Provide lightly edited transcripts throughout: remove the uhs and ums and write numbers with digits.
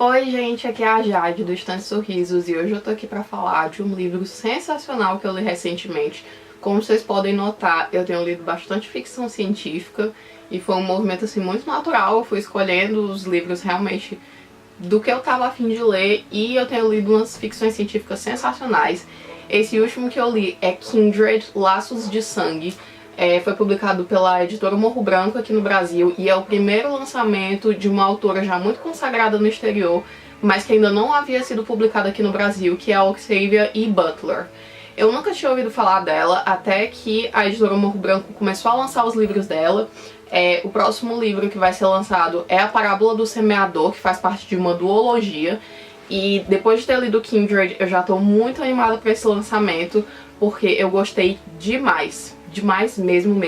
Oi gente, aqui é a Jade do Estante Sorrisos e hoje eu tô aqui pra falar de um livro sensacional que eu li recentemente. Como vocês podem notar, eu tenho lido bastante ficção científica e foi um movimento assim muito natural. Eu fui escolhendo os livros realmente do que eu tava a fim de ler e eu tenho lido umas ficções científicas sensacionais. Esse último que eu li é Kindred, Laços de Sangue. Foi publicado pela editora Morro Branco aqui no Brasil e é o primeiro lançamento de uma autora já muito consagrada no exterior, mas que ainda não havia sido publicada aqui no Brasil, que é a Octavia E. Butler. Eu nunca tinha ouvido falar dela até que a editora Morro Branco começou a lançar os livros dela. O próximo livro que vai ser lançado é A Parábola do Semeador, que faz parte de uma duologia. E depois de ter lido Kindred, eu já estou muito animada para esse lançamento, porque eu gostei demais. Demais mesmo.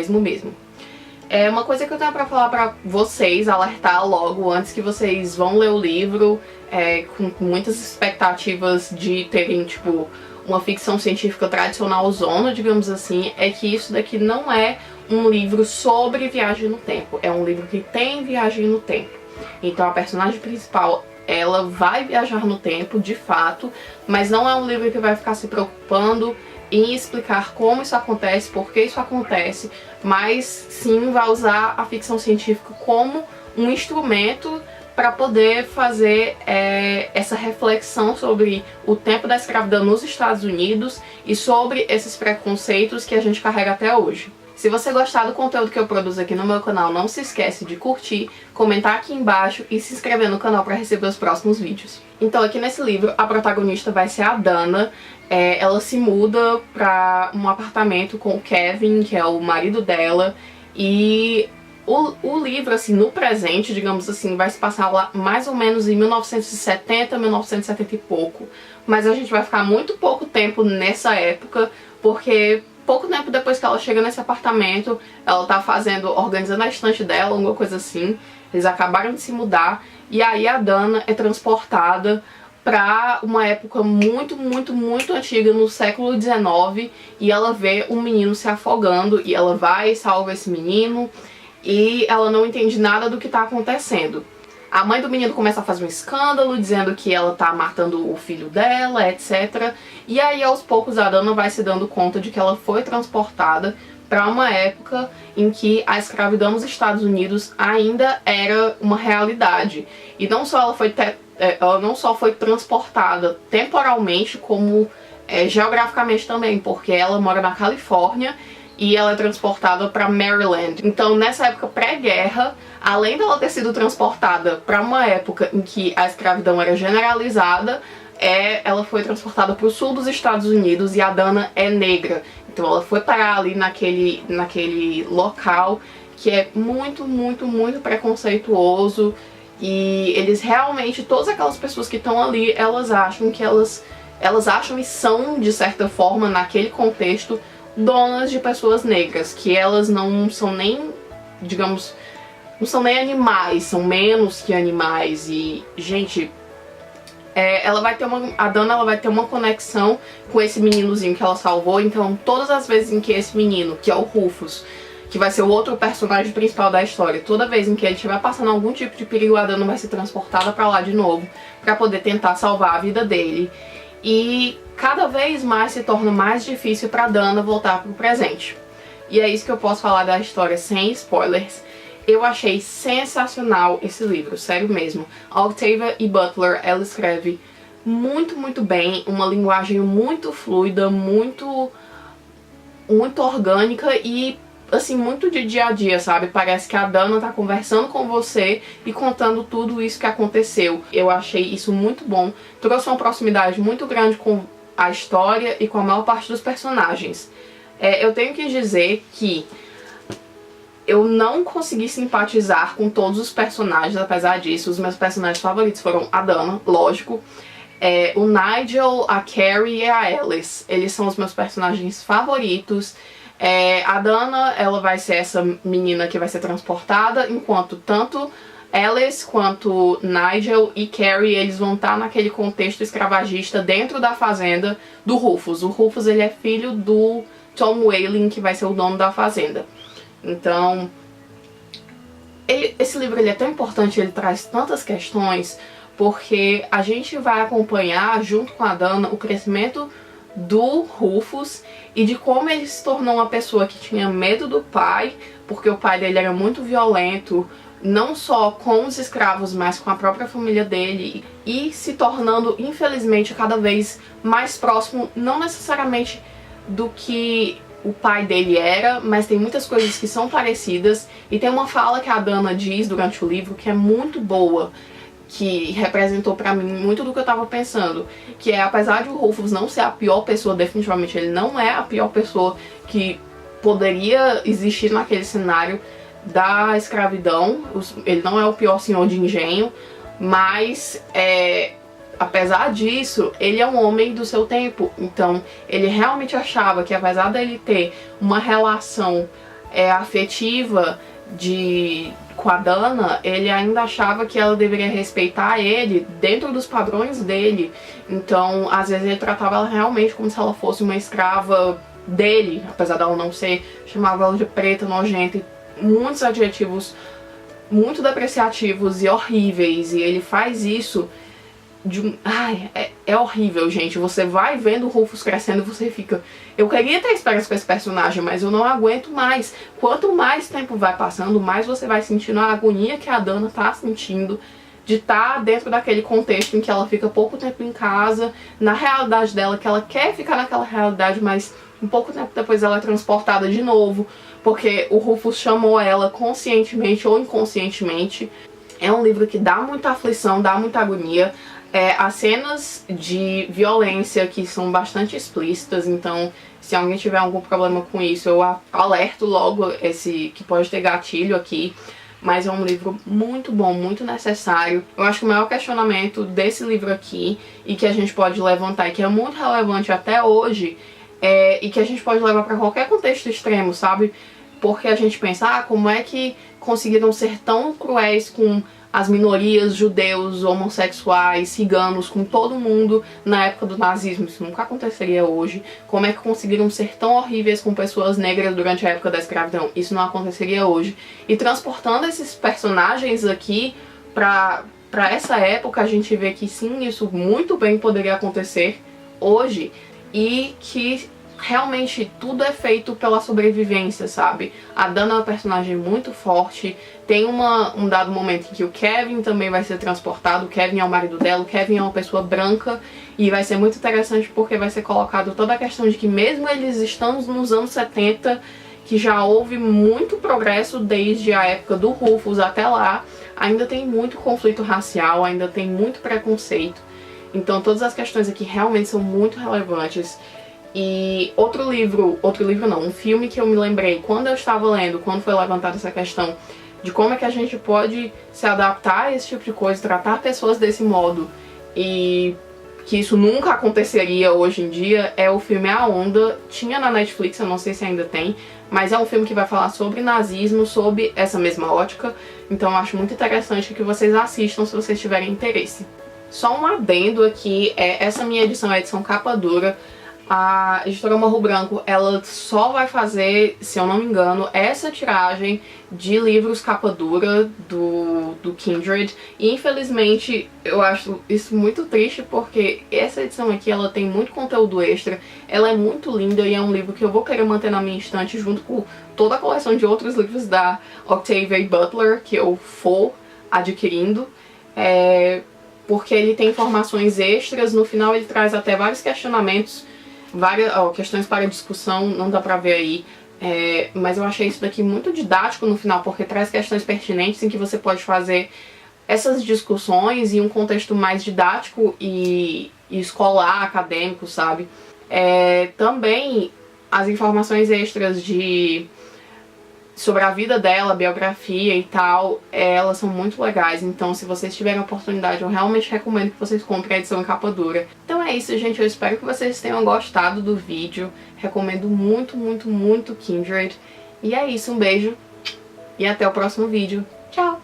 É uma coisa que eu tenho pra falar pra vocês, alertar logo antes que vocês vão ler o livro, com muitas expectativas de terem, tipo, uma ficção científica tradicional zona, digamos assim, é que isso daqui não é um livro sobre viagem no tempo, é um livro que tem viagem no tempo. Então a personagem principal, ela vai viajar no tempo, de fato, mas não é um livro que vai ficar se preocupando em explicar como isso acontece, por que isso acontece, mas sim vai usar a ficção científica como um instrumento para poder fazer essa reflexão sobre o tempo da escravidão nos Estados Unidos e sobre esses preconceitos que a gente carrega até hoje. Se você gostar do conteúdo que eu produzo aqui no meu canal, não se esquece de curtir, comentar aqui embaixo e se inscrever no canal para receber os próximos vídeos. Então aqui nesse livro a protagonista vai ser a Dana. Ela se muda para um apartamento com o Kevin, que é o marido dela, e o livro, assim, no presente, digamos assim, vai se passar lá mais ou menos em 1970, 1970 e pouco. Mas a gente vai ficar muito pouco tempo nessa época, porque pouco tempo depois que ela chega nesse apartamento, ela tá organizando a estante dela, alguma coisa assim. Eles acabaram de se mudar, e aí a Dana é transportada pra uma época muito antiga, no século XIX, e ela vê um menino se afogando, e ela vai e salva esse menino, e ela não entende nada do que tá acontecendo. A mãe do menino começa a fazer um escândalo, dizendo que ela tá matando o filho dela, etc. E aí, aos poucos, a Dana vai se dando conta de que ela foi transportada para uma época em que a escravidão nos Estados Unidos ainda era uma realidade. E não só ela não só foi transportada temporalmente, como geograficamente também, porque ela mora na Califórnia e ela é transportada para Maryland. Então, nessa época pré-guerra, além dela ter sido transportada para uma época em que a escravidão era generalizada, ela foi transportada para o sul dos Estados Unidos, e a Dana é negra. Então ela foi parar ali naquele local que é muito preconceituoso, e eles realmente, todas aquelas pessoas que estão ali, elas acham e são, de certa forma, naquele contexto, donas de pessoas negras, que elas não são nem, digamos, não são nem animais, são menos que animais. E, gente, a Dana ela vai ter uma conexão com esse meninozinho que ela salvou. Então todas as vezes em que esse menino, que é o Rufus, que vai ser o outro personagem principal da história, toda vez em que ele estiver passando algum tipo de perigo, a Dana vai ser transportada pra lá de novo, pra poder tentar salvar a vida dele. E cada vez mais se torna mais difícil pra Dana voltar pro presente. E é isso que eu posso falar da história sem spoilers. Eu achei sensacional esse livro, sério mesmo. A Octavia E. Butler, ela escreve muito bem, uma linguagem muito fluida, muito orgânica e, assim, muito de dia a dia, sabe? Parece que a Dana tá conversando com você e contando tudo isso que aconteceu. Eu achei isso muito bom, trouxe uma proximidade muito grande com a história e com a maior parte dos personagens. Eu tenho que dizer que eu não consegui simpatizar com todos os personagens, apesar disso. Os meus personagens favoritos foram a Dana, lógico, o Nigel, a Carrie e a Alice. Eles são os meus personagens favoritos. A Dana, ela vai ser essa menina que vai ser transportada, enquanto tanto Alice quanto Nigel e Carrie, eles vão estar naquele contexto escravagista dentro da fazenda do Rufus. O Rufus, ele é filho do Tom Whaling, que vai ser o dono da fazenda. Então, esse livro ele é tão importante, ele traz tantas questões, porque a gente vai acompanhar, junto com a Dana, o crescimento do Rufus e de como ele se tornou uma pessoa que tinha medo do pai, porque o pai dele era muito violento, não só com os escravos, mas com a própria família dele, e se tornando, infelizmente, cada vez mais próximo, não necessariamente do que o pai dele era, mas tem muitas coisas que são parecidas, e tem uma fala que a Dana diz durante o livro que é muito boa, que representou pra mim muito do que eu tava pensando, que é, apesar de o Rufus não ser a pior pessoa, definitivamente ele não é a pior pessoa que poderia existir naquele cenário da escravidão, ele não é o pior senhor de engenho, mas apesar disso, ele é um homem do seu tempo, então ele realmente achava que, apesar dele ter uma relação afetiva com a Dana, ele ainda achava que ela deveria respeitar ele dentro dos padrões dele. Então, às vezes ele tratava ela realmente como se ela fosse uma escrava dele, apesar dela não ser, chamava ela de preta, nojenta, e muitos adjetivos muito depreciativos e horríveis, e ele faz isso é horrível, gente. Você vai vendo o Rufus crescendo e você fica, eu queria ter experiência com esse personagem, mas eu não aguento mais. Quanto mais tempo vai passando, mais você vai sentindo a agonia que a Dana tá sentindo de estar dentro daquele contexto em que ela fica pouco tempo em casa, na realidade dela, que ela quer ficar naquela realidade, mas um pouco tempo depois ela é transportada de novo, porque o Rufus chamou ela conscientemente ou inconscientemente. É um livro que dá muita aflição, dá muita agonia. As cenas de violência que são bastante explícitas, então se alguém tiver algum problema com isso, eu alerto logo que pode ter gatilho aqui. Mas é um livro muito bom, muito necessário. Eu acho que o maior questionamento desse livro aqui, e que a gente pode levantar, e que é muito relevante até hoje, e que a gente pode levar para qualquer contexto extremo, sabe? Porque a gente pensa, como é que conseguiram ser tão cruéis com as minorias, judeus, homossexuais, ciganos, com todo mundo na época do nazismo? Isso nunca aconteceria hoje. Como é que conseguiram ser tão horríveis com pessoas negras durante a época da escravidão? Isso não aconteceria hoje. E transportando esses personagens aqui pra essa época, a gente vê que sim, isso muito bem poderia acontecer hoje, e que realmente tudo é feito pela sobrevivência, sabe? A Dana é uma personagem muito forte. Tem um dado momento em que o Kevin também vai ser transportado. O Kevin é o marido dela, o Kevin é uma pessoa branca, e vai ser muito interessante porque vai ser colocado toda a questão de que, mesmo eles estando nos anos 70, que já houve muito progresso desde a época do Rufus até lá, ainda tem muito conflito racial, ainda tem muito preconceito. Então todas as questões aqui realmente são muito relevantes. E um filme que eu me lembrei quando eu estava lendo, quando foi levantada essa questão de como é que a gente pode se adaptar a esse tipo de coisa, tratar pessoas desse modo, e que isso nunca aconteceria hoje em dia, é o filme A Onda. Tinha na Netflix, eu não sei se ainda tem, mas é um filme que vai falar sobre nazismo, sob essa mesma ótica. Então eu acho muito interessante que vocês assistam se vocês tiverem interesse. Só um adendo aqui, essa minha edição é a edição capa dura. A editora Morro Branco, ela só vai fazer, se eu não me engano, essa tiragem de livros capa dura do Kindred. E infelizmente eu acho isso muito triste, porque essa edição aqui, ela tem muito conteúdo extra, ela é muito linda, e é um livro que eu vou querer manter na minha estante junto com toda a coleção de outros livros da Octavia Butler que eu for adquirindo. Porque ele tem informações extras, no final ele traz até vários questionamentos, várias questões para discussão, não dá pra ver aí, mas eu achei isso daqui muito didático no final, porque traz questões pertinentes em que você pode fazer essas discussões em um contexto mais didático e escolar, acadêmico, sabe? Também as informações extras sobre a vida dela, biografia e tal, elas são muito legais. Então, se vocês tiverem a oportunidade, eu realmente recomendo que vocês comprem a edição em capa dura. Então é isso, gente. Eu espero que vocês tenham gostado do vídeo. Recomendo muito, muito, muito Kindred. E é isso. Um beijo e até o próximo vídeo. Tchau!